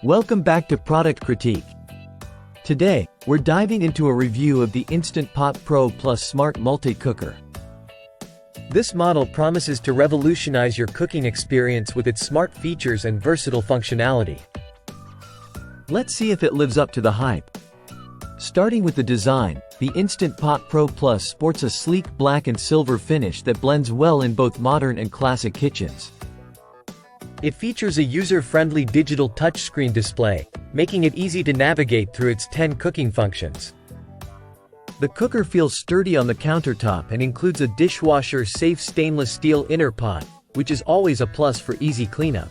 Welcome back to Product Critique. Today, we're diving into a review of the Instant Pot Pro Plus Smart Multi-Cooker. This model promises to revolutionize your cooking experience with its smart features and versatile functionality. Let's see if it lives up to the hype. Starting with the design, the Instant Pot Pro Plus sports a sleek black and silver finish that blends well in both modern and classic kitchens. It features a user-friendly digital touchscreen display, making it easy to navigate through its 10 cooking functions. The cooker feels sturdy on the countertop and includes a dishwasher-safe stainless steel inner pot, which is always a plus for easy cleanup.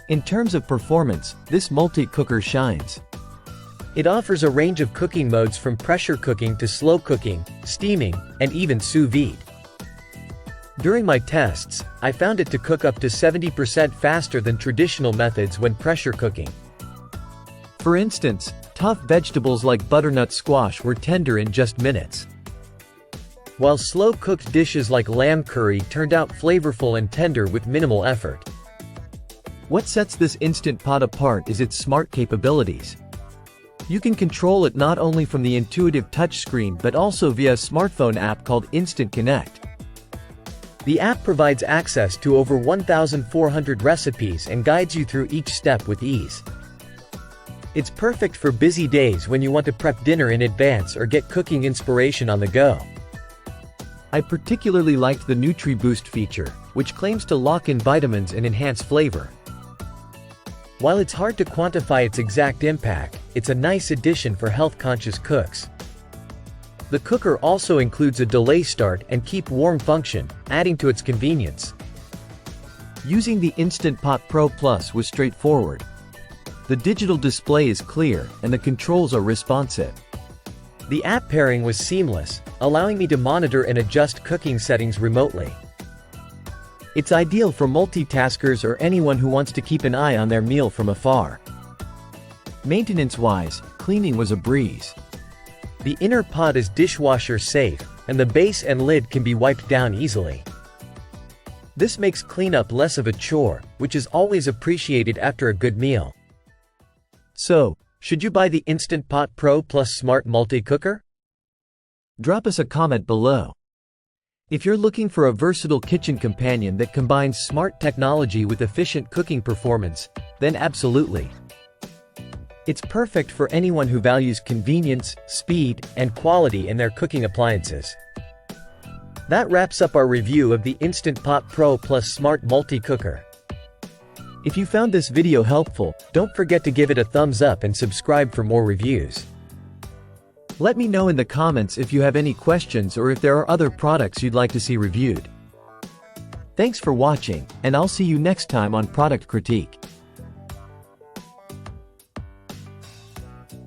In terms of performance, this multi-cooker shines. It offers a range of cooking modes from pressure cooking to slow cooking, steaming, and even sous vide. During my tests, I found it to cook up to 70% faster than traditional methods when pressure cooking. For instance, tough vegetables like butternut squash were tender in just minutes, while slow-cooked dishes like lamb curry turned out flavorful and tender with minimal effort. What sets this Instant Pot apart is its smart capabilities. You can control it not only from the intuitive touchscreen but also via a smartphone app called Instant Connect. The app provides access to over 1,400 recipes and guides you through each step with ease. It's perfect for busy days when you want to prep dinner in advance or get cooking inspiration on the go. I particularly liked the NutriBoost feature, which claims to lock in vitamins and enhance flavor. While it's hard to quantify its exact impact, it's a nice addition for health-conscious cooks. The cooker also includes a delay start and keep warm function, adding to its convenience. Using the Instant Pot Pro Plus was straightforward. The digital display is clear, and the controls are responsive. The app pairing was seamless, allowing me to monitor and adjust cooking settings remotely. It's ideal for multitaskers or anyone who wants to keep an eye on their meal from afar. Maintenance-wise, cleaning was a breeze. The inner pot is dishwasher safe, and the base and lid can be wiped down easily. This makes cleanup less of a chore, which is always appreciated after a good meal. So, should you buy the Instant Pot Pro Plus Smart Multi-Cooker? Drop us a comment below. If you're looking for a versatile kitchen companion that combines smart technology with efficient cooking performance, then absolutely. It's perfect for anyone who values convenience, speed, and quality in their cooking appliances. That wraps up our review of the Instant Pot Pro Plus Smart Multi-Cooker. If you found this video helpful, don't forget to give it a thumbs up and subscribe for more reviews. Let me know in the comments if you have any questions or if there are other products you'd like to see reviewed. Thanks for watching, and I'll see you next time on Product Critique.